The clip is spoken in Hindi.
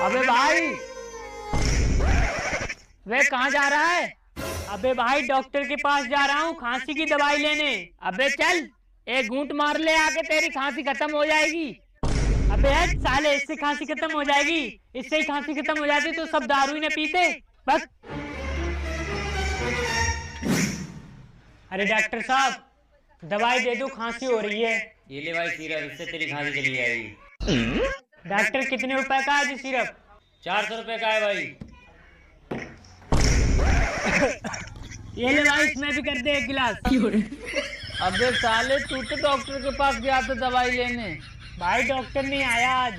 अबे भाई, वे कहाँ जा रहा है? अबे भाई, डॉक्टर के पास जा रहा हूँ खांसी की दवाई लेने। अबे चल, एक घूंट मार ले आके, तेरी खांसी खत्म हो जाएगी। अबे हट साले, इससे खांसी खत्म हो जाएगी। इससे ही खांसी खत्म हो जाती तो सब दारू ही न पीते। बस। अरे डॉक्टर साहब, दवाई दे दो, खांसी हो रही है। ये ले भाई सिरप, इससे तेरी खांसी चली जाएगी। डॉक्टर कितने रुपए का है जी सिरप? 400 रुपए का है भाई। ये ले भाई, इसमें भी कर दे 1 गिलास। अबे साले, तू तो डॉक्टर के पास गया था दवाई लेने। भाई डॉक्टर नहीं आया आज।